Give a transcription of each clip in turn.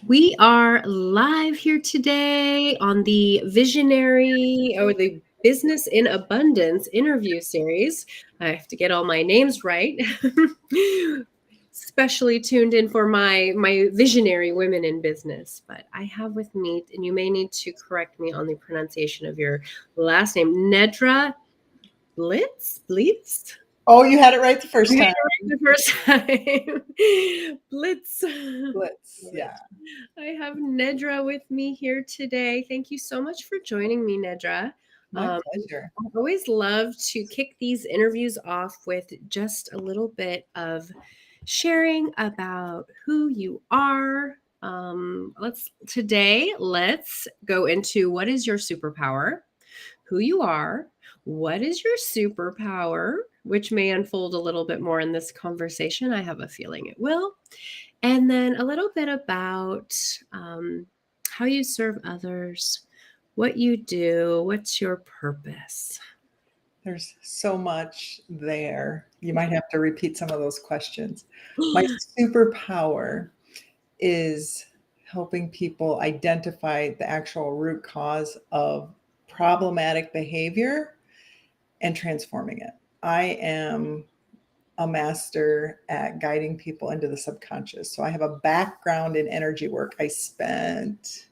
We are live here today on the Visionary or the Business in Abundance interview series. I have to get all my names right. Especially tuned in for my visionary women in business. But I have with me, and you may need to correct me on the pronunciation of your last name, Nedra Blietz. Oh, you had it right the first time. The first time. Blietz. Blietz, yeah. I have Nedra with me here today. Thank you so much for joining me, Nedra. My pleasure. I always love to kick these interviews off with just a little bit of sharing about who you are. Let's go into what is your superpower, who you are, what is your superpower, which may unfold a little bit more in this conversation. I have a feeling it will. And then a little bit about how you serve others, what you do, what's your purpose. There's so much there. You might have to repeat some of those questions. My superpower is helping people identify the actual root cause of problematic behavior and transforming it. I am a master at guiding people into the subconscious. So I have a background in energy work. I spent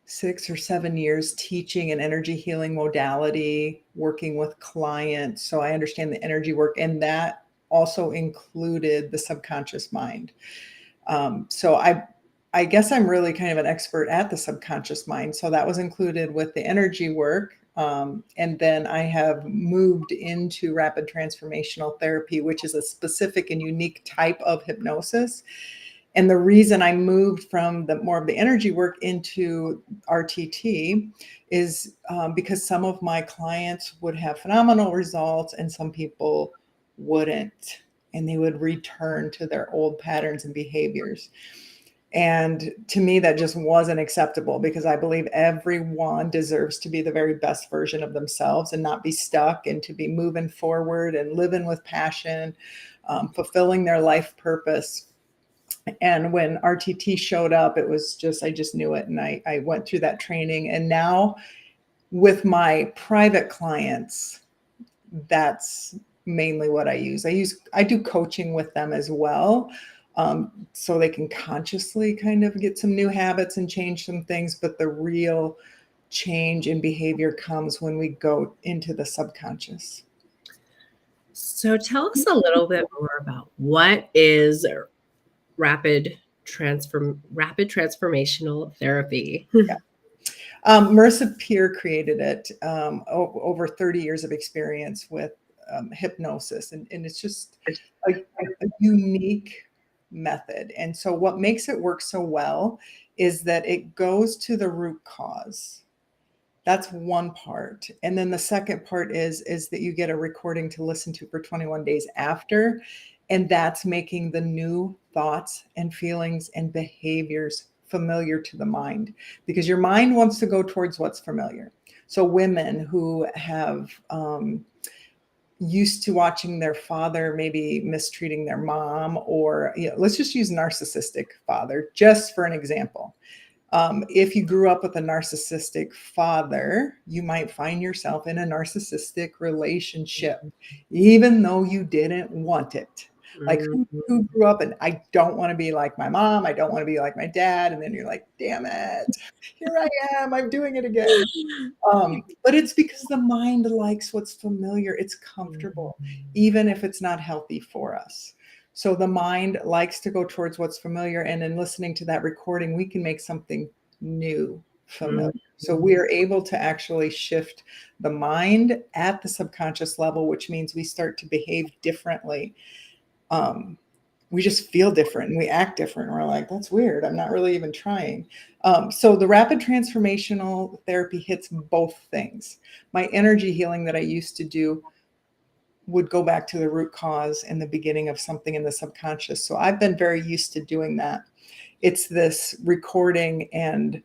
6 or 7 years teaching an energy healing modality, working with clients. So I understand the energy work, and that also included the subconscious mind. So I guess I'm really kind of an expert at the subconscious mind. So that was included with the energy work. And then I have moved into rapid transformational therapy, which is a specific and unique type of hypnosis. And the reason I moved from more of the energy work into RTT is because some of my clients would have phenomenal results and some people wouldn't, and they would return to their old patterns and behaviors. And to me, that just wasn't acceptable, because I believe everyone deserves to be the very best version of themselves and not be stuck, and to be moving forward and living with passion, fulfilling their life purpose. And when RTT showed up, it was just, I just knew it. And I went through that training. And now with my private clients, that's mainly what I use. I do coaching with them as well. So they can consciously kind of get some new habits and change some things. But the real change in behavior comes when we go into the subconscious. So tell us a little bit more about what is rapid transformational therapy. Yeah. Marissa Peer created it, over 30 years of experience with hypnosis. And it's just a unique method. And so what makes it work so well is that it goes to the root cause. That's one part. And then the second part is that you get a recording to listen to for 21 days after. And that's making the new thoughts and feelings and behaviors familiar to the mind, because your mind wants to go towards what's familiar. So women who have used to watching their father maybe mistreating their mom, or let's just use narcissistic father just for an example. If you grew up with a narcissistic father, you might find yourself in a narcissistic relationship, even though you didn't want it. Like who grew up and I don't want to be like my mom, I don't want to be like my dad, and then you're like, damn it, here I am, I'm doing it again. But it's because the mind likes what's familiar, it's comfortable, even if it's not healthy for us. So the mind likes to go towards what's familiar, and in listening to that recording, we can make something new familiar. So we are able to actually shift the mind at the subconscious level, which means we start to behave differently. We just feel different and we act different. And we're like, that's weird, I'm not really even trying. So the rapid transformational therapy hits both things. My energy healing that I used to do would go back to the root cause in the beginning of something in the subconscious. So I've been very used to doing that. It's this recording and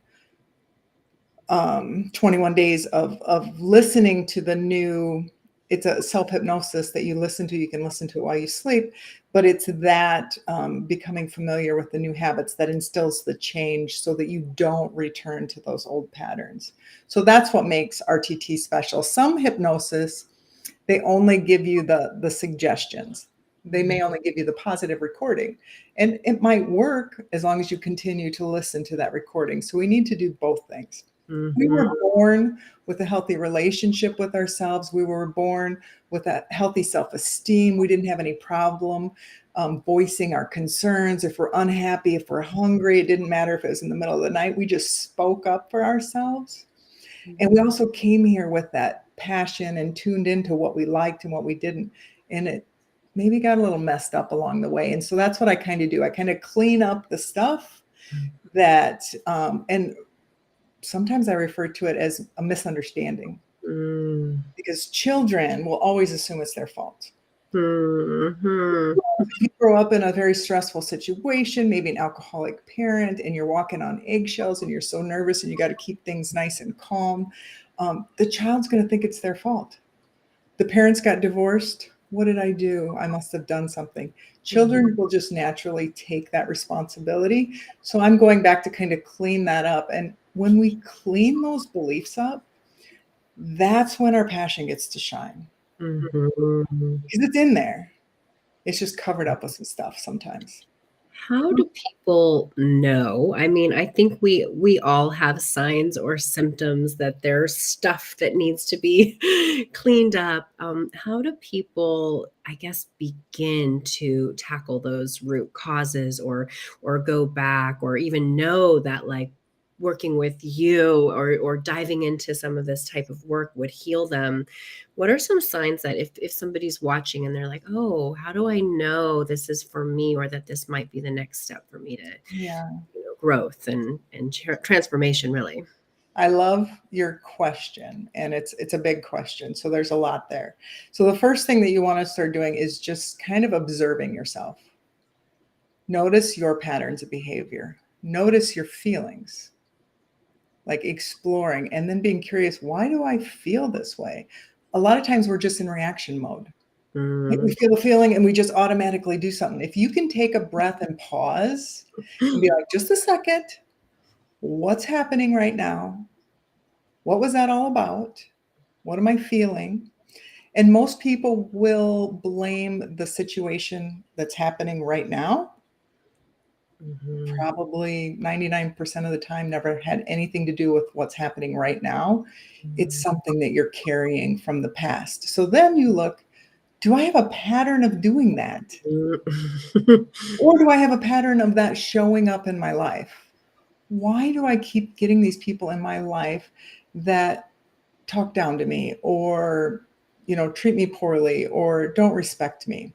21 days of listening to the new it's a self-hypnosis that you listen to. You can listen to it while you sleep, but it's that becoming familiar with the new habits that instills the change so that you don't return to those old patterns. So that's what makes RTT special. Some hypnosis, they only give you the suggestions. They may only give you the positive recording, and it might work as long as you continue to listen to that recording. So we need to do both things. We were born with a healthy relationship with ourselves. We were born with a healthy self-esteem. We didn't have any problem voicing our concerns. If we're unhappy, if we're hungry, it didn't matter if it was in the middle of the night. We just spoke up for ourselves. And we also came here with that passion and tuned into what we liked and what we didn't. And it maybe got a little messed up along the way. And so that's what I kind of do. I kind of clean up the stuff that, and sometimes I refer to it as a misunderstanding, because children will always assume it's their fault. If you grow up in a very stressful situation, maybe an alcoholic parent, and you're walking on eggshells and you're so nervous and you got to keep things nice and calm, the child's going to think it's their fault. The parents got divorced. What did I do? I must have done something. Children will just naturally take that responsibility. So I'm going back to kind of clean that up. And when we clean those beliefs up, that's when our passion gets to shine. Because it's in there. It's just covered up with some stuff sometimes. How do people know? I mean, I think we all have signs or symptoms that there's stuff that needs to be cleaned up. How do people, I guess, begin to tackle those root causes, or go back, or even know that, like, working with you or diving into some of this type of work would heal them? What are some signs that if somebody's watching and they're like, oh, how do I know this is for me, or that this might be the next step for me to, Yeah. growth and transformation, really? I love your question, and it's a big question. So there's a lot there. So the first thing that you want to start doing is just kind of observing yourself. Notice your patterns of behavior. Notice your feelings, like exploring, and then being curious, why do I feel this way? A lot of times we're just in reaction mode. Like we feel a feeling and we just automatically do something. If you can take a breath and pause and be like, just a second, what's happening right now? What was that all about? What am I feeling? And most people will blame the situation that's happening right now. Probably 99% of the time never had anything to do with what's happening right now. It's something that you're carrying from the past. So then you look, do I have a pattern of doing that? Or do I have a pattern of that showing up in my life? Why do I keep getting these people in my life that talk down to me, or, treat me poorly, or don't respect me?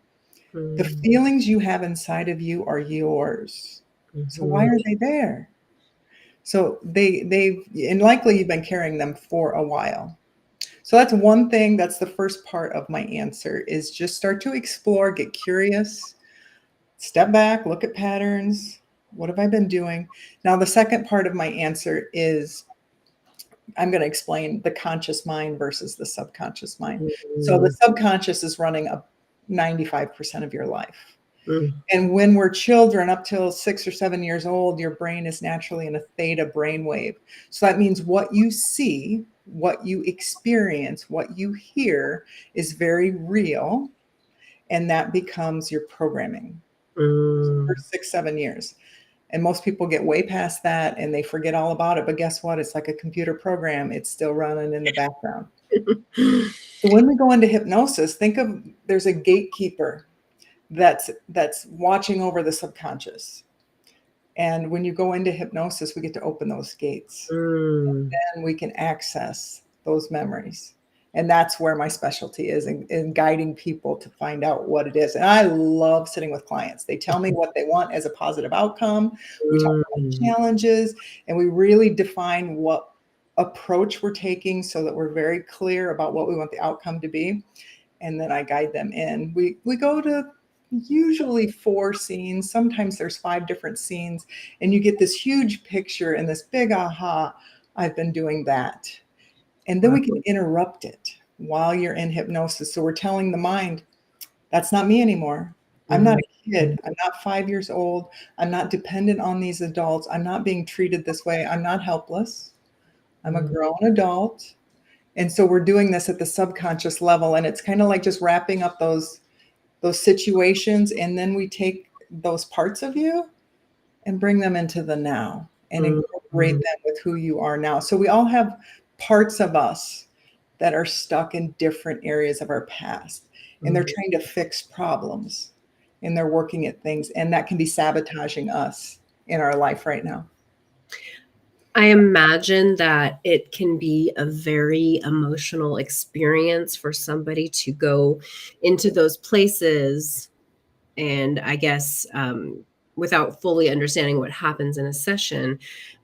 The feelings you have inside of you are yours. So why are they there? So and likely you've been carrying them for a while. So that's one thing. That's the first part of my answer, is just start to explore, get curious, step back, look at patterns. What have I been doing? Now, the second part of my answer is I'm going to explain the conscious mind versus the subconscious mind. So the subconscious is running up 95% of your life. And when we're children, up till 6 or 7 years old, your brain is naturally in a theta brainwave. So that means what you see, what you experience, what you hear is very real. And that becomes your programming for 6, 7 years. And most people get way past that and they forget all about it. But guess what? It's like a computer program. It's still running in the background. So when we go into hypnosis, think of, there's a gatekeeper that's watching over the subconscious. And when you go into hypnosis, we get to open those gates. And then we can access those memories. And that's where my specialty is, in guiding people to find out what it is. And I love sitting with clients. They tell me what they want as a positive outcome. We talk about challenges, and we really define what approach we're taking so that we're very clear about what we want the outcome to be. And then I guide them in. We go to usually 4 scenes. Sometimes there's 5 different scenes, and you get this huge picture and this big aha, I've been doing that. And then we can interrupt it. while you're in hypnosis. So we're telling the mind, that's not me anymore. I'm not Mhm. a kid. I'm not 5 years old. I'm not dependent on these adults. I'm not being treated this way. I'm not helpless. I'm a Mhm. grown adult. And so we're doing this at the subconscious level. And it's kind of like just wrapping up those situations. And then we take those parts of you and bring them into the now and incorporate Mhm. them with who you are now. So we all have parts of us that are stuck in different areas of our past, and they're Mhm. trying to fix problems, and they're working at things, and that can be sabotaging us in our life right now. I imagine that it can be a very emotional experience for somebody to go into those places and I guess without fully understanding what happens in a session.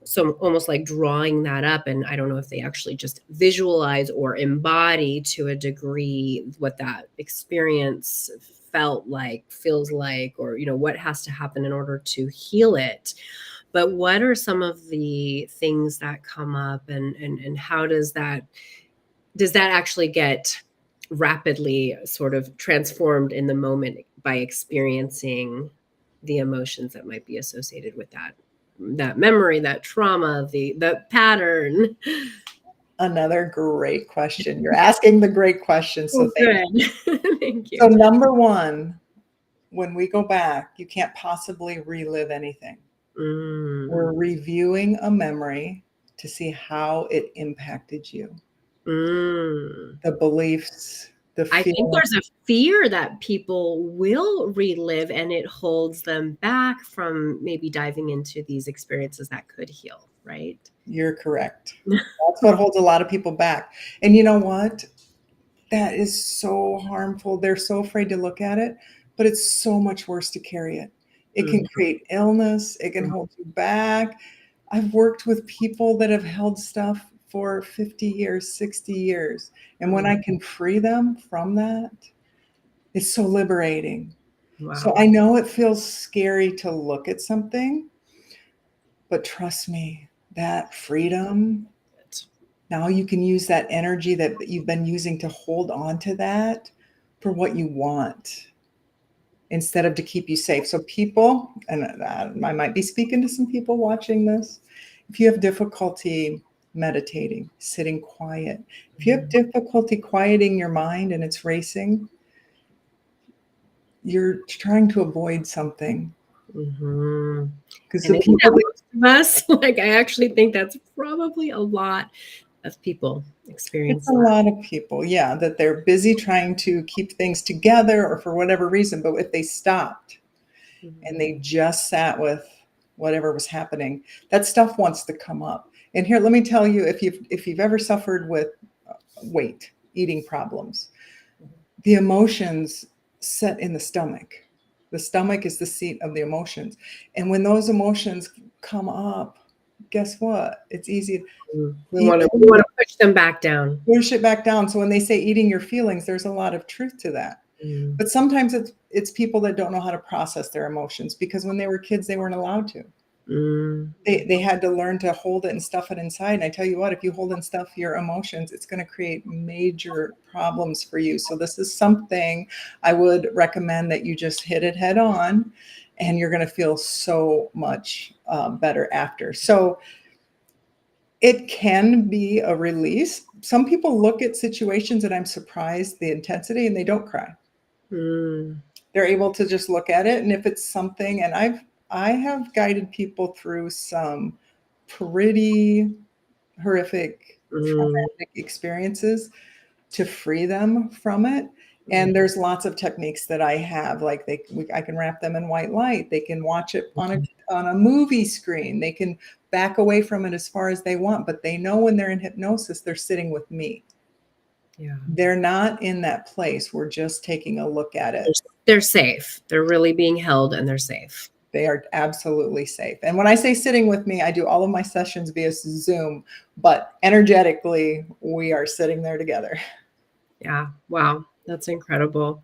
So almost like drawing that up, and I don't know if they actually just visualize or embody to a degree what that experience felt like, feels like, or what has to happen in order to heal it. But what are some of the things that come up, and how does that actually get rapidly sort of transformed in the moment by experiencing the emotions that might be associated with that memory, that trauma, the pattern? Another great question. You're asking the great question, so Oh, thank you. good. Thank So you. number one, when we go back, you can't possibly relive anything. Mm, We're reviewing a memory to see how it impacted you. mm. The beliefs, the I think feeling. there's a fear that people will relive, and it holds them back from maybe diving into these experiences that could heal, right? You're correct. That's what holds a lot of people back. And you know what? That is so harmful. They're so afraid to look at it, but it's so much worse to carry it. It can Mhm, create illness, it can hold you back. I've worked with people that have held stuff for 50 years, 60 years. And when mhm. I can free them from that, it's so liberating. So Wow. I know it feels scary to look at something, but trust me, that freedom, now you can use that energy that you've been using to hold on to that for what you want instead of to keep you safe. So people, and I might be speaking to some people watching this, if you have difficulty meditating, sitting quiet, if you have Mhm, difficulty quieting your mind and it's racing, you're trying to avoid something. mhm. Because And the isn't people that that most of us? Like, I actually think that's probably a lot of people it's experience a that. lot of people, yeah, that they're busy trying to keep things together or for whatever reason. But if they stopped and Mhm, they just sat with whatever was happening, that stuff wants to come up. And here, let me tell you, if you've ever suffered with weight, eating problems, the emotions set in the stomach. The stomach is the seat of the emotions. And when those emotions come up, guess what? It's easy. mhm. We Even wanna we wanna push them back down. push it back down. So when they say eating your feelings, there's a lot of truth to that. Mm, But sometimes it's people that don't know how to process their emotions because when they were kids, they weren't allowed to. mm, They had to learn to hold it and stuff it inside. And I tell you what, if you hold and stuff your emotions, it's going to create major problems for you. So this is something I would recommend that you just hit it head on, and you're going to feel so much better after. So it can be a release. Some people look at situations and I'm surprised the intensity and they don't cry. mm, They're able to just look at it, and if it's something, and I have guided people through some pretty horrific mm, traumatic experiences to free them from it. mm, And there's lots of techniques that I have, like I can wrap them in white light. They can watch it mhm. on a movie screen. They can back away from it as far as they want, but they know when they're in hypnosis, they're sitting with me. Yeah. They're not in that place. We're just taking a look at They're it. they're safe. They're really being held, and they're safe. They are absolutely safe. And when I say sitting with me, I do all of my sessions via Zoom, but energetically, we are sitting there together. Yeah. Wow. That's incredible.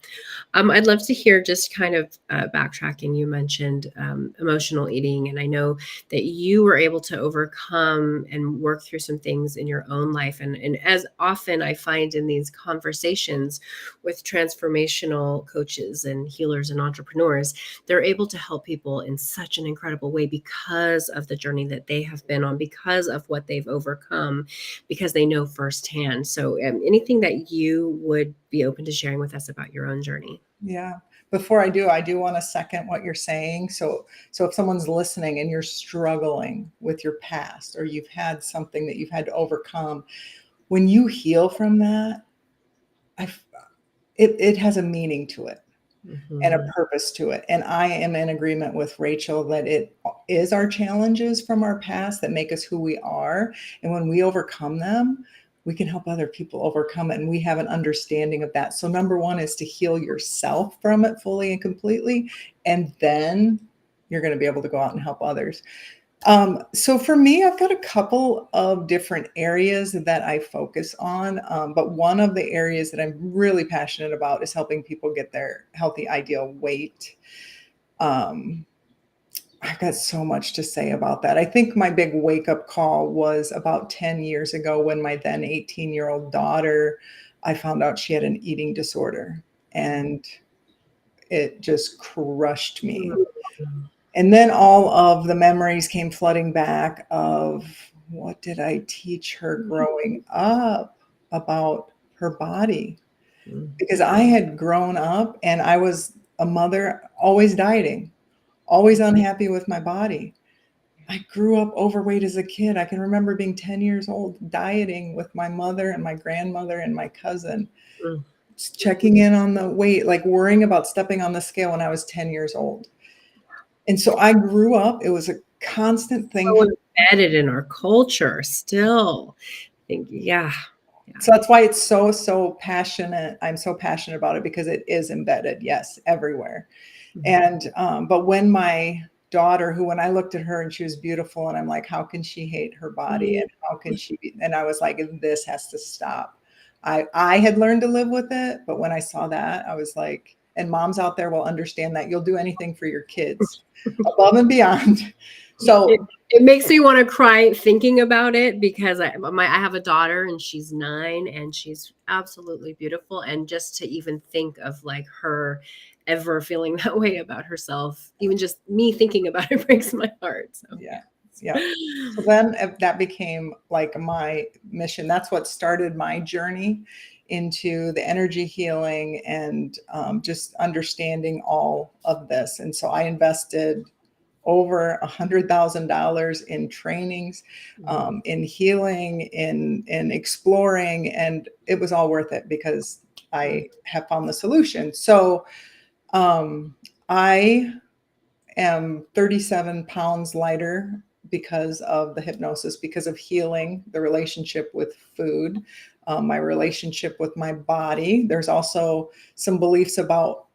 I'd love to hear, just kind of backtracking. You mentioned emotional eating, and I know that you were able to overcome and work through some things in your own life. And as often I find in these conversations with transformational coaches and healers and entrepreneurs, they're able to help people in such an incredible way because of the journey that they have been on, because of what they've overcome, because they know firsthand. So anything that you would be open to sharing with us about your own journey? Yeah. Before I do want to second what you're saying. So if someone's listening and you're struggling with your past, or you've had something that you've had to overcome, when you heal from that, I, it has a meaning to it and a Mm-hmm. purpose to it. And I am in agreement with Rachel that it is our challenges from our past that make us who we are. And when we overcome them, we can help other people overcome it. And we have an understanding of that. So number one is to heal yourself from it fully and completely. And then you're going to be able to go out and help others. So for me, I've got a couple of different areas that I focus on. But one of the areas that I'm really passionate about is helping people get their healthy, ideal weight. Um, I've got so much to say about that. I think my big wake up call was about 10 years ago when my then 18-year-old daughter, I found out she had an eating disorder, and it just crushed me. And then all of the memories came flooding back of, what did I teach her growing up about her body? Because I had grown up and I was a mother, always dieting, always unhappy with my body. I grew up overweight as a kid. I can remember being 10 years old, dieting with my mother and my grandmother and my cousin, checking in on the weight, like worrying about stepping on the scale when I was 10 years old. And so I grew up, it was a constant thing. So embedded in our culture still. I think, yeah. So that's why it's so passionate. I'm so passionate about it because it is embedded, yes, everywhere. And but when my daughter, who, when I looked at her and she was beautiful, and I'm like, how can she hate her body, and how can she be? And I was like, this has to stop. I had learned to live with it, but when I saw that, I was like, and moms out there will understand that you'll do anything for your kids, above and beyond. So it makes me want to cry thinking about it, because I have a daughter and she's 9 and she's absolutely beautiful. And just to even think of like her ever feeling that way about herself, even just me thinking about it breaks my heart. So yeah. So then that became like my mission. That's what started my journey into the energy healing and just understanding all of this. And so I invested over $100,000 in trainings, in healing, in exploring, and it was all worth it because I have found the solution. So I am 37 pounds lighter because of the hypnosis, because of healing the relationship with food, my relationship with my body. There's also some beliefs about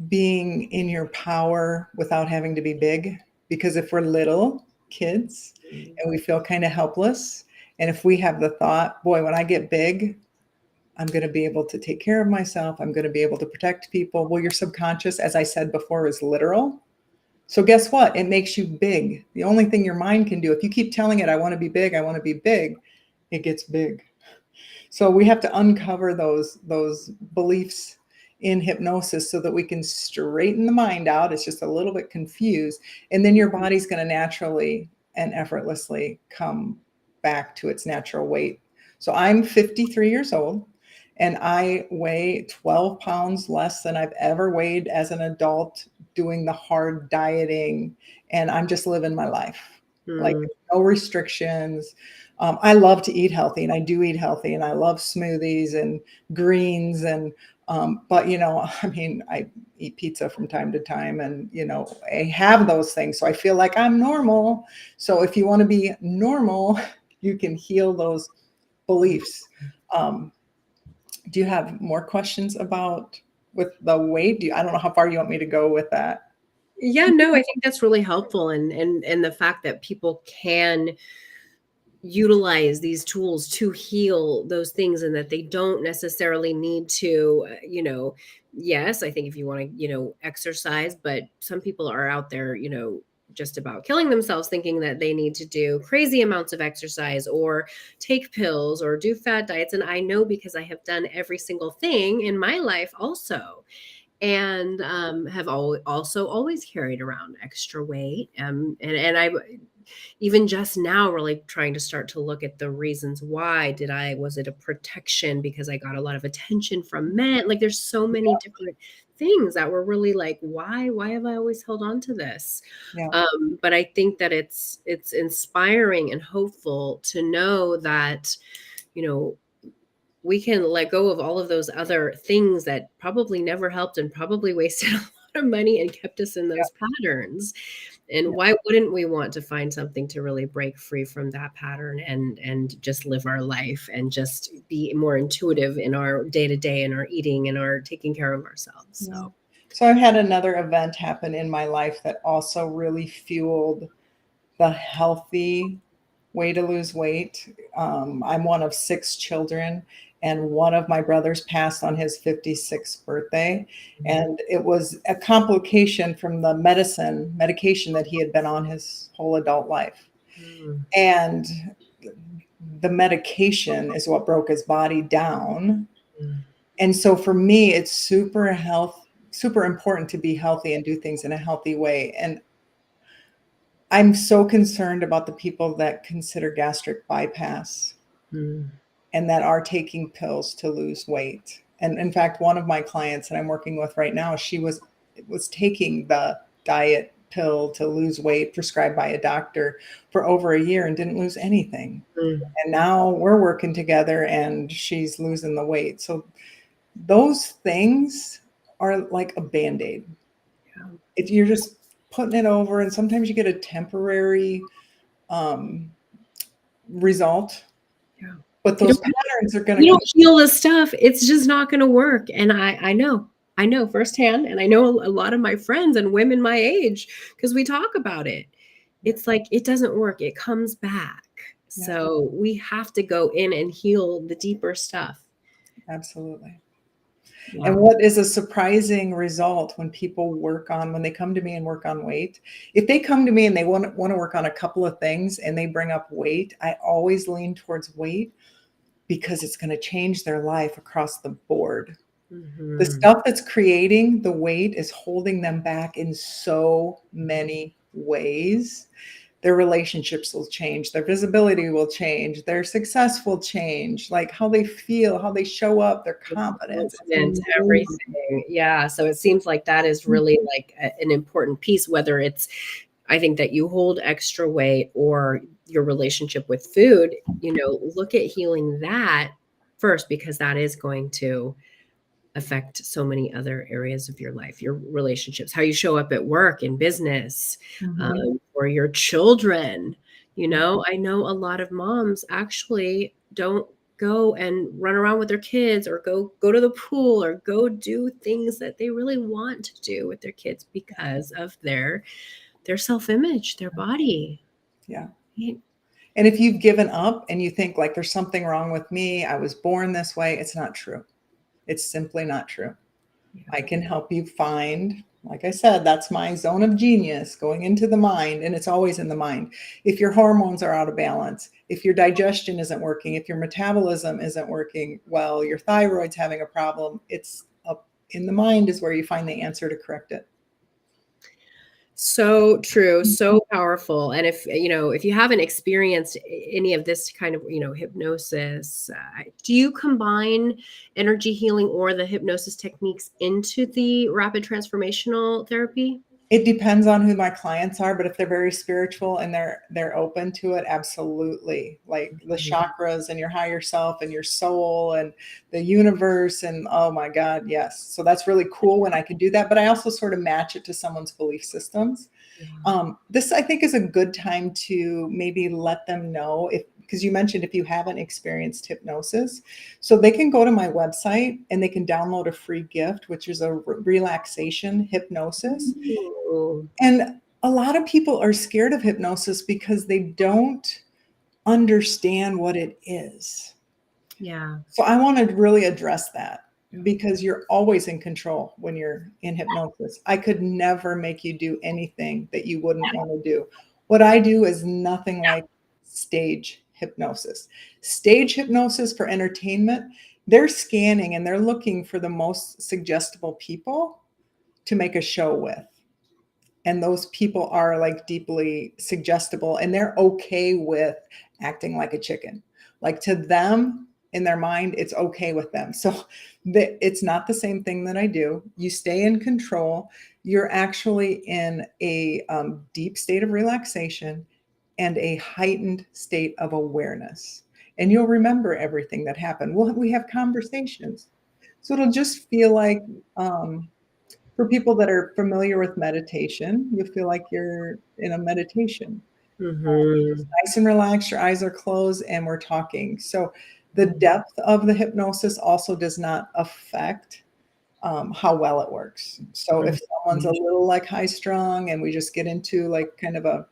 being in your power without having to be big. Because if we're little kids and we feel kind of helpless, and if we have the thought, boy, when I get big, I'm going to be able to take care of myself, I'm going to be able to protect people. Well, your subconscious, as I said before, is literal. So guess what? It makes you big. The only thing your mind can do, if you keep telling it, I want to be big, I want to be big, it gets big. So we have to uncover those beliefs in hypnosis so that we can straighten the mind out. It's just a little bit confused. And then your body's going to naturally and effortlessly come back to its natural weight. So I'm 53 years old and I weigh 12 pounds less than I've ever weighed as an adult, doing the hard dieting. And I'm just living my life. Like no restrictions. I love to eat healthy, and I do eat healthy, and I love smoothies and greens. And but I mean, I eat pizza from time to time, and I have those things, so I feel like I'm normal. So if you want to be normal, you can heal those beliefs. Do you have more questions about with the weight? I don't know how far you want me to go with that. Yeah, no, I think that's really helpful. And the fact that people can utilize these tools to heal those things, and that they don't necessarily need to, yes, I think if you want to, exercise, but some people are out there, just about killing themselves, thinking that they need to do crazy amounts of exercise or take pills or do fat diets. And I know, because I have done every single thing in my life also, and have also always carried around extra weight. And I, even just now, really trying to start to look at the reasons why. Was it a protection because I got a lot of attention from men? Like, there's so many different things that were really like, why have I always held on to this? Yeah. But I think that it's inspiring and hopeful to know that, we can let go of all of those other things that probably never helped and probably wasted a lot of money and kept us in those patterns. And why wouldn't we want to find something to really break free from that pattern and just live our life and just be more intuitive in our day-to-day and our eating and our taking care of ourselves? So I've had another event happen in my life that also really fueled the healthy way to lose weight. I'm one of 6 children, and one of my brothers passed on his 56th birthday. And it was a complication from the medication that he had been on his whole adult life. And the medication is what broke his body down. And so for me, it's super important to be healthy and do things in a healthy way. And I'm so concerned about the people that consider gastric bypass and that are taking pills to lose weight. And in fact, one of my clients that I'm working with right now, she was taking the diet pill to lose weight prescribed by a doctor for over a year and didn't lose anything. And now we're working together and she's losing the weight. So those things are like a Band-Aid. If you're just putting it over, and sometimes you get a temporary result, but those patterns are going to, you don't heal this stuff, it's just not going to work. And I know firsthand, and I know a lot of my friends and women my age, because we talk about it. It's like, it doesn't work, it comes back. So we have to go in and heal the deeper stuff. Absolutely. And what is a surprising result when they come to me and work on weight, if they come to me and they want to work on a couple of things and they bring up weight, I always lean towards weight because it's going to change their life across the board. The stuff that's creating the weight is holding them back in so many ways. Their relationships will change, their visibility will change, their success will change, like how they feel, how they show up, their confidence, everything. Yeah. So it seems like that is really like an important piece, whether it's, I think that you hold extra weight or your relationship with food, look at healing that first, because that is going to affect so many other areas of your life, your relationships, how you show up at work, in business, or your children. I know a lot of moms actually don't go and run around with their kids or go to the pool or go do things that they really want to do with their kids because of their self-image, their body. Yeah. And if you've given up and you think like there's something wrong with me, I was born this way, it's not true. It's simply not true. I can help you find, like I said, that's my zone of genius, going into the mind, and it's always in the mind. If your hormones are out of balance, if your digestion isn't working, if your metabolism isn't working well, your thyroid's having a problem, it's up in the mind is where you find the answer to correct it. So true, so powerful. And if you haven't experienced any of this kind of, hypnosis, do you combine energy healing or the hypnosis techniques into the rapid transformational therapy? It depends on who my clients are, but if they're very spiritual and they're open to it, absolutely. Like the chakras and your higher self and your soul and the universe, and oh my God, yes. So that's really cool when I can do that, but I also sort of match it to someone's belief systems. This, I think, is a good time to maybe let them know, because you mentioned if you haven't experienced hypnosis, so they can go to my website and they can download a free gift, which is a relaxation hypnosis. And a lot of people are scared of hypnosis because they don't understand what it is. Yeah. So I want to really address that, because you're always in control when you're in hypnosis. I could never make you do anything that you wouldn't want to do. What I do is nothing like stage hypnosis. Stage hypnosis for entertainment, they're scanning and they're looking for the most suggestible people to make a show with. And those people are like deeply suggestible, and they're okay with acting like a chicken. Like, to them, in their mind, it's okay with them. So it's not the same thing that I do. You stay in control. You're actually in a deep state of relaxation and a heightened state of awareness. And you'll remember everything that happened. We have conversations. So it'll just feel like, for people that are familiar with meditation, you feel like you're in a meditation. It's Mm-hmm. nice and relaxed, your eyes are closed, and we're talking. So the depth of the hypnosis also does not affect how well it works. So if someone's a little like high strung and we just get into like kind of a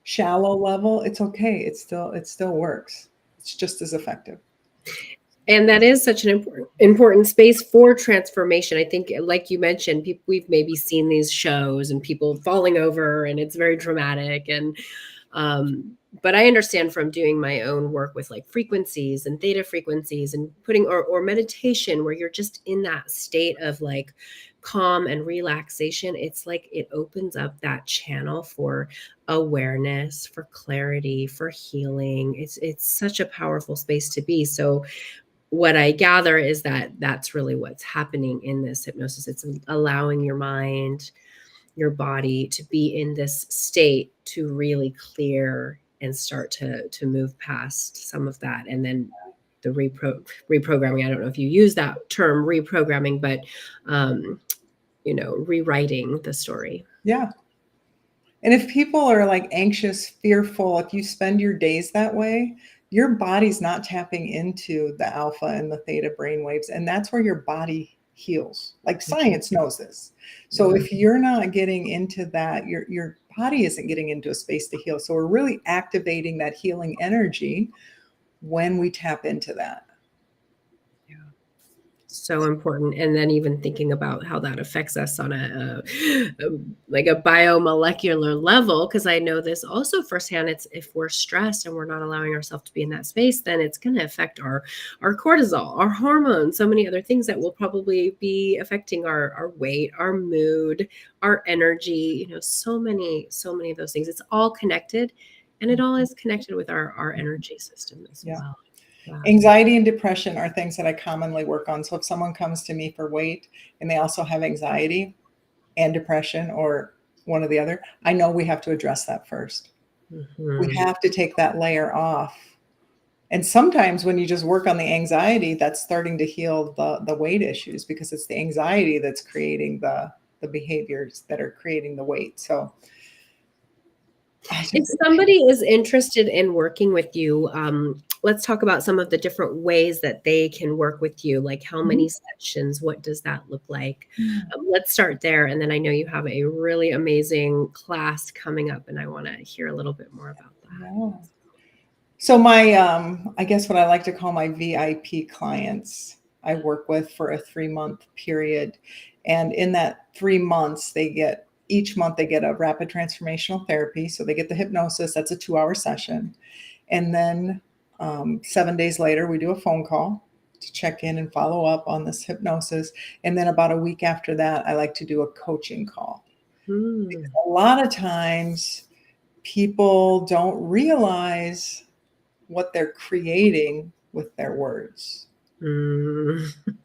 shallow level, it's okay. It still works. It's just as effective. And that is such an important space for transformation. I think, like you mentioned, we've maybe seen these shows and people falling over, and it's very dramatic. And but I understand from doing my own work with like frequencies and theta frequencies and putting or meditation, where you're just in that state of like calm and relaxation. It's like it opens up that channel for awareness, for clarity, for healing. It's such a powerful space to be. So what I gather is that that's really what's happening in this hypnosis. It's allowing your mind, your body to be in this state to really clear and start to move past some of that. And then the reprogramming, I don't know if you use that term reprogramming, but rewriting the story. Yeah. And if people are like anxious, fearful, if you spend your days that way, your body's not tapping into the alpha and the theta brain waves. And that's where your body heals. Like, science knows this. So if you're not getting into that, your body isn't getting into a space to heal. So we're really activating that healing energy when we tap into that. So important. And then even thinking about how that affects us on like a biomolecular level, because I know this also firsthand. It's if we're stressed and we're not allowing ourselves to be in that space, then it's going to affect our cortisol, our hormones, so many other things that will probably be affecting our weight, our mood, our energy, so many of those things. It's all connected, and it all is connected with our energy system as well. Wow. Anxiety and depression are things that I commonly work on. So if someone comes to me for weight and they also have anxiety and depression, or one or the other, I know we have to address that first. We have to take that layer off. And sometimes when you just work on the anxiety, that's starting to heal the weight issues, because it's the anxiety that's creating the behaviors that are creating the weight. So if somebody is interested in working with you, let's talk about some of the different ways that they can work with you. Like, how many sessions? What does that look like? Let's start there. And then I know you have a really amazing class coming up, and I want to hear a little bit more about that. Yeah. So my, I guess what I like to call my VIP clients, I work with for a 3-month period. And in that 3 months, each month they get a rapid transformational therapy. So they get the hypnosis, that's a 2-hour session. And then 7 days later, we do a phone call to check in and follow up on this hypnosis. And then about a week after that, I like to do a coaching call. Because a lot of times people don't realize what they're creating with their words.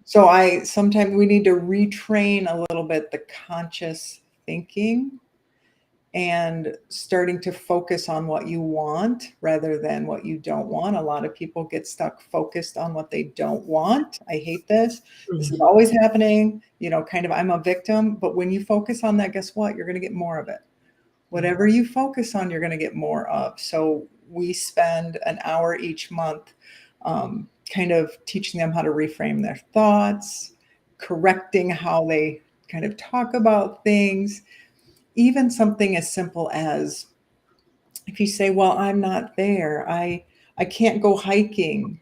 So sometimes we need to retrain a little bit the conscious thinking and starting to focus on what you want rather than what you don't want. A lot of people get stuck focused on what they don't want. I hate this. This is always happening, kind of, I'm a victim. But when you focus on that, guess what? You're going to get more of it. Whatever you focus on, you're going to get more of. So we spend an hour each month kind of teaching them how to reframe their thoughts, correcting how they kind of talk about things. Even something as simple as, if you say, well, I'm not there, I I can't go hiking.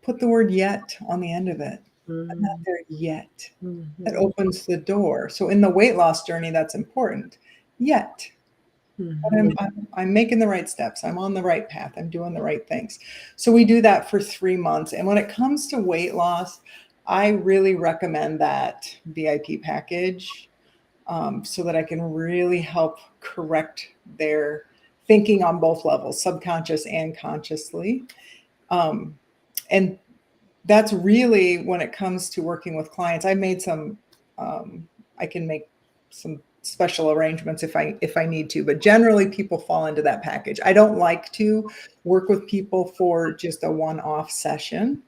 Put the word yet on the end of it. I'm not Mm-hmm. there yet. That Mm-hmm. opens the door. So in the weight loss journey, that's important. Yet. But I'm making the right steps. I'm on the right path. I'm doing the right things. So we do that for 3 months. And when it comes to weight loss, I really recommend that VIP package, so that I can really help correct their thinking on both levels, subconscious and consciously. Um, and that's really when it comes to working with clients. I can make some special arrangements if I need to, but generally people fall into that package. I don't like to work with people for just a one-off session,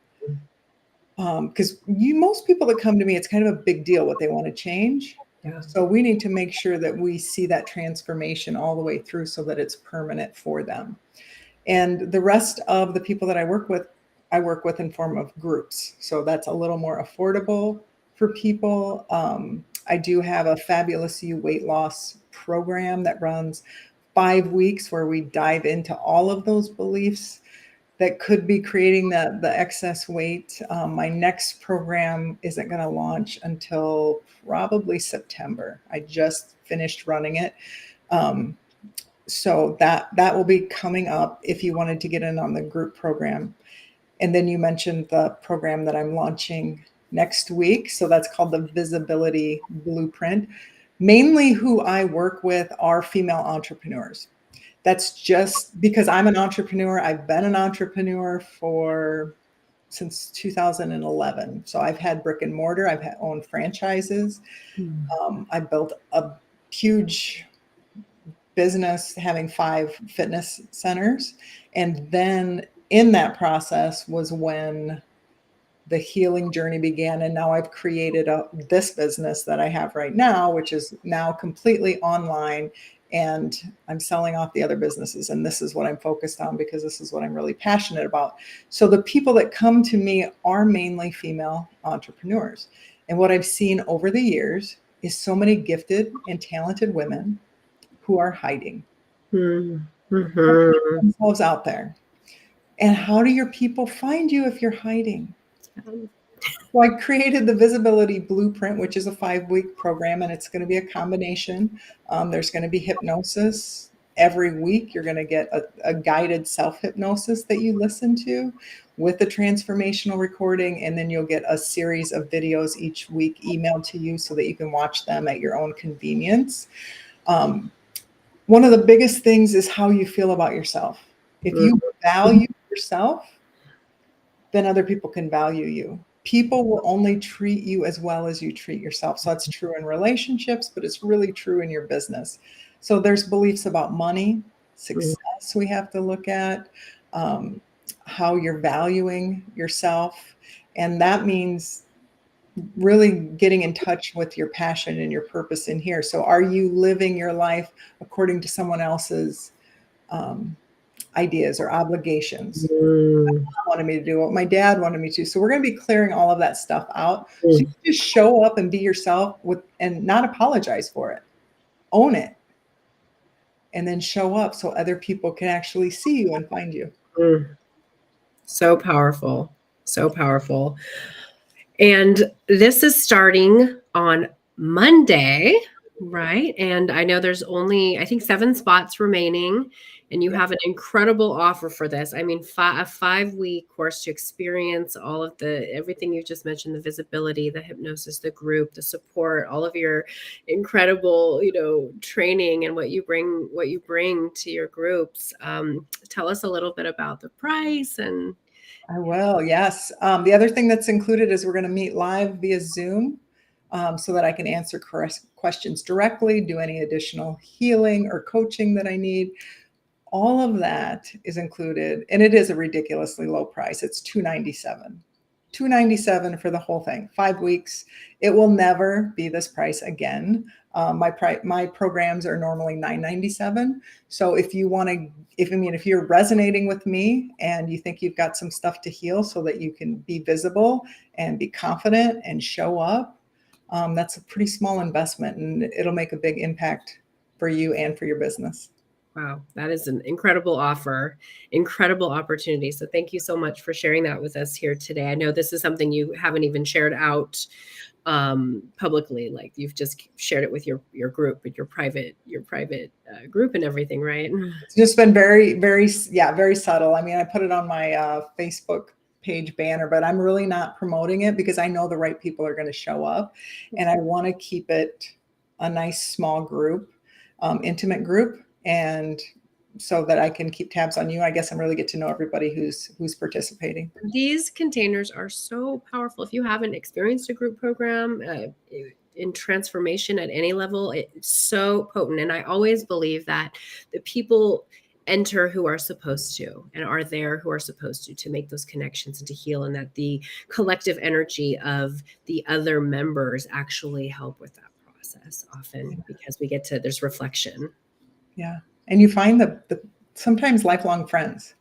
because most people that come to me, it's kind of a big deal what they want to change. Yeah. So we need to make sure that we see that transformation all the way through so that it's permanent for them. And the rest of the people that I work with in form of groups. So that's a little more affordable for people. I do have a Fabulous You weight loss program that runs 5 weeks where we dive into all of those beliefs that could be creating the excess weight. My next program isn't going to launch until probably September. I just finished running it. So that will be coming up if you wanted to get in on the group program. And then you mentioned the program that I'm launching next week. So that's called the Visibility Blueprint. Mainly who I work with are female entrepreneurs. That's just because I'm an entrepreneur. I've been an entrepreneur since 2011. So I've had brick and mortar. I've owned franchises. I built a huge business having 5 fitness centers. And then in that process was when the healing journey began. And now I've created this business that I have right now, which is now completely online. And I'm selling off the other businesses. And this is what I'm focused on because this is what I'm really passionate about. So the people that come to me are mainly female entrepreneurs. And what I've seen over the years is so many gifted and talented women who are hiding. They're putting Mm-hmm. themselves out there. And how do your people find you if you're hiding? So I created the Visibility Blueprint, which is a 5-week program, and it's going to be a combination. There's going to be hypnosis. Every week, you're going to get a guided self-hypnosis that you listen to with a transformational recording, and then you'll get a series of videos each week emailed to you so that you can watch them at your own convenience. One of the biggest things is how you feel about yourself. If you value yourself, then other people can value you. People will only treat you as well as you treat yourself. So that's true in relationships, but it's really true in your business. So there's beliefs about money, success we have to look at, how you're valuing yourself. And that means really getting in touch with your passion and your purpose in here. So are you living your life according to someone else's ideas or obligations? Wanted me to do what my dad wanted me to. So we're going to be clearing all of that stuff out. So you can just show up and be yourself and not apologize for it. Own it. And then show up so other people can actually see you and find you. So powerful. So powerful. And this is starting on Monday, right? And I know there's only, I think, 7 spots remaining. And you have an incredible offer for this. I mean, a 5-week course to experience all of everything you just mentioned, the visibility, the hypnosis, the group, the support, all of your incredible, training and what you bring to your groups. Tell us a little bit about the price and. I will, yes. The other thing that's included is we're going to meet live via Zoom, so that I can answer questions directly, do any additional healing or coaching that I need. All of that is included, and it is a ridiculously low price. It's $297. $297 for the whole thing, 5 weeks. It will never be this price again. My programs are normally $997. So if you're resonating with me and you think you've got some stuff to heal so that you can be visible and be confident and show up, that's a pretty small investment, and it'll make a big impact for you and for your business. Wow, that is an incredible offer, incredible opportunity. So thank you so much for sharing that with us here today. I know this is something you haven't even shared out publicly, like you've just shared it with your group, but your private group and everything, right? It's just been very, very, yeah, very subtle. I mean, I put it on my Facebook page banner, but I'm really not promoting it because I know the right people are going to show up, and I want to keep it a nice small group, intimate group, and so that I can keep tabs on you, I guess, and really get to know everybody who's participating. These containers are so powerful. If you haven't experienced a group program in transformation at any level, it's so potent. And I always believe that the people enter who are supposed to and are there who are supposed to make those connections and to heal, and that the collective energy of the other members actually help with that process often, because we get to, there's reflection. Yeah. And you find the sometimes lifelong friends.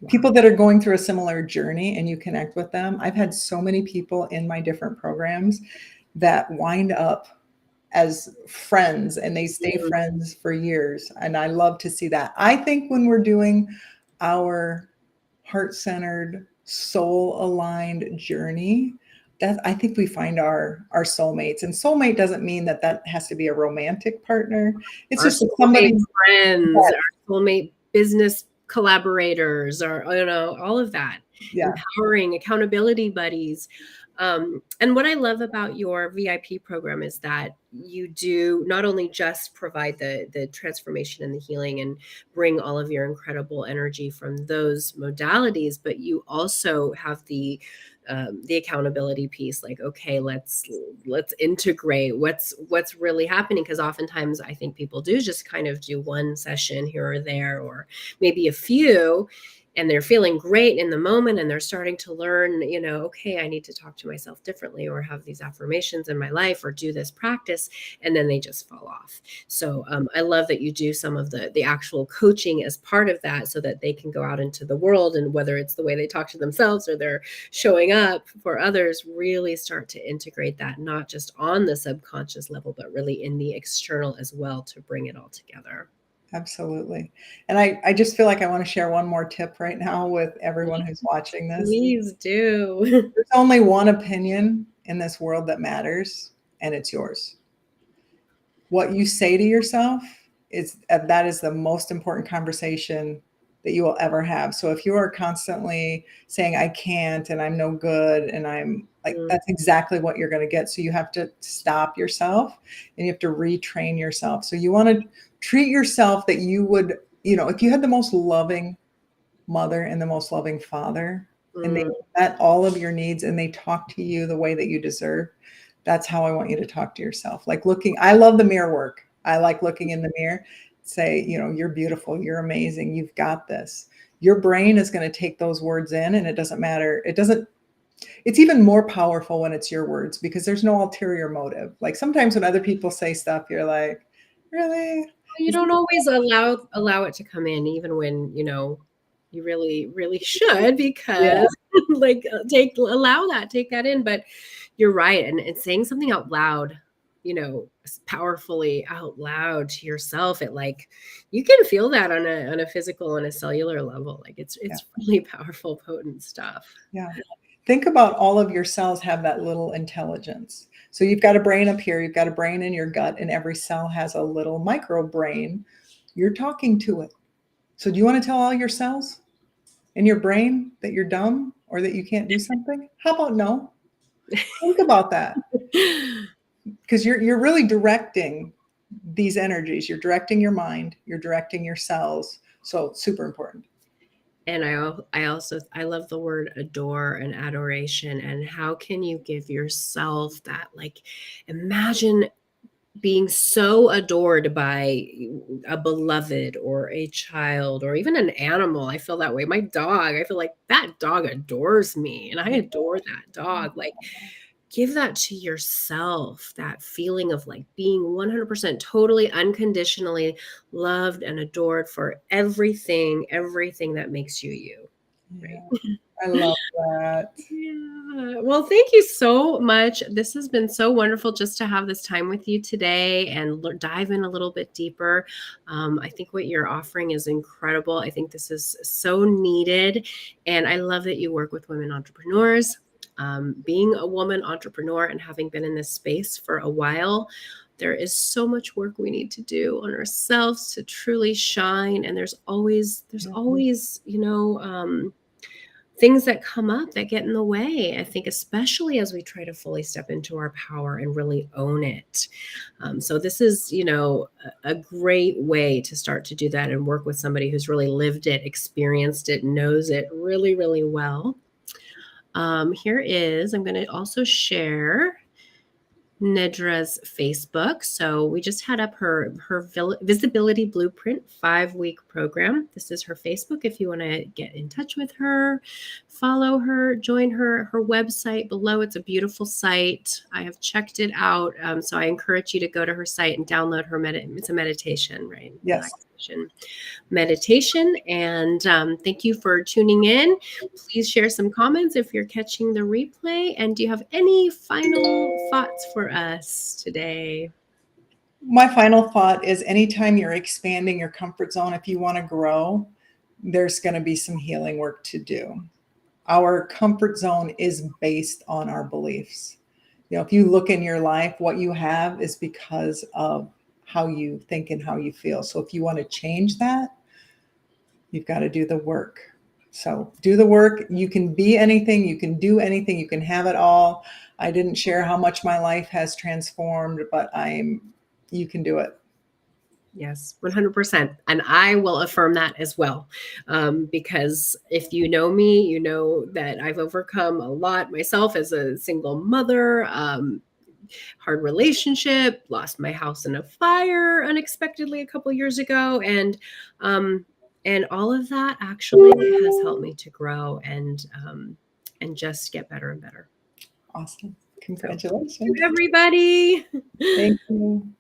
Wow. People that are going through a similar journey, and you connect with them. I've had so many people in my different programs that wind up as friends, and they stay friends for years. And I love to see that. I think when we're doing our heart-centered, soul-aligned journey, that I think we find our soulmates. And soulmate doesn't mean that has to be a romantic partner. It's Our just somebody, friends, our soulmate business collaborators, or all of that. yeah, Empowering accountability buddies. And what I love about your VIP program is that you do not only just provide the transformation and the healing and bring all of your incredible energy from those modalities, but you also have the accountability piece. Like, okay, let's integrate what's really happening, because oftentimes I think people do just kind of do one session here or there, or maybe a few, and they're feeling great in the moment, and they're starting to learn, okay, I need to talk to myself differently, or have these affirmations in my life, or do this practice, and then they just fall off. So I love that you do some of the actual coaching as part of that, so that they can go out into the world, and whether it's the way they talk to themselves or they're showing up for others, really start to integrate that, not just on the subconscious level, but really in the external as well, to bring it all together. absolutely. And I just feel like I want to share one more tip right now with everyone who's watching this. Please do. There's only one opinion in this world that matters, and it's yours. What you say to yourself that is the most important conversation that you will ever have. So if you are constantly saying, I can't, and I'm no good, and I'm like, that's exactly what you're going to get. So you have to stop yourself, and you have to retrain yourself. So you want to treat yourself that you would, if you had the most loving mother and the most loving father, and they met all of your needs, and they talk to you the way that you deserve, that's how I want you to talk to yourself. Like I love the mirror work. I like looking in the mirror, say, you're beautiful, you're amazing, you've got this. Your brain is going to take those words in, and it doesn't matter. It's even more powerful when it's your words, because there's no ulterior motive. Like sometimes when other people say stuff, you're like, really? You don't always allow it to come in, even when, you really, really should, because take that in. But you're right. And saying something out loud, powerfully out loud to yourself, it like, you can feel that on a physical and a cellular level. Like it's really powerful, potent stuff. Yeah. Think about all of your cells have that little intelligence. So you've got a brain up here, you've got a brain in your gut, and every cell has a little micro brain. You're talking to it. So do you want to tell all your cells in your brain that you're dumb or that you can't do something? How about no? Think about that. Because you're really directing these energies. You're directing your mind, you're directing your cells. So super important. And I love the word adore and adoration. And how can you give yourself that? Like, imagine being so adored by a beloved, or a child, or even an animal. I feel that way. My dog, I feel like that dog adores me, and I adore that dog. Like, give that to yourself, that feeling of like being 100% totally unconditionally loved and adored for everything that makes you, right? I love that. Yeah. Well, thank you so much. This has been so wonderful just to have this time with you today and dive in a little bit deeper. I think what you're offering is incredible. I think this is so needed. And I love that you work with women entrepreneurs. Being a woman entrepreneur and having been in this space for a while, there is so much work we need to do on ourselves to truly shine. And there's always, things that come up that get in the way. I think, especially as we try to fully step into our power and really own it. So this is, a great way to start to do that and work with somebody who's really lived it, experienced it, knows it really, really well. I'm going to also share Nedra's Facebook. So we just had up her Visibility Blueprint 5-week program. This is her Facebook. If you want to get in touch with her, follow her, join her website below. It's a beautiful site. I have checked it out. So I encourage you to go to her site and download her it's a meditation, right? Yes. Meditation. And thank you for tuning in. Please share some comments if you're catching the replay. And do you have any final thoughts for us today? My final thought is anytime you're expanding your comfort zone, if you want to grow, there's going to be some healing work to do. Our comfort zone is based on our beliefs. If you look in your life, what you have is because of how you think and how you feel. So if you want to change that, you've got to do the work. So do the work. You can be anything. You can do anything. You can have it all. I didn't share how much my life has transformed, but you can do it. Yes, 100%. And I will affirm that as well. Because if you know me, you know that I've overcome a lot myself as a single mother, hard relationship, lost my house in a fire unexpectedly a couple years ago. And all of that actually has helped me to grow and just get better and better. Awesome. Congratulations. Everybody. Thank you.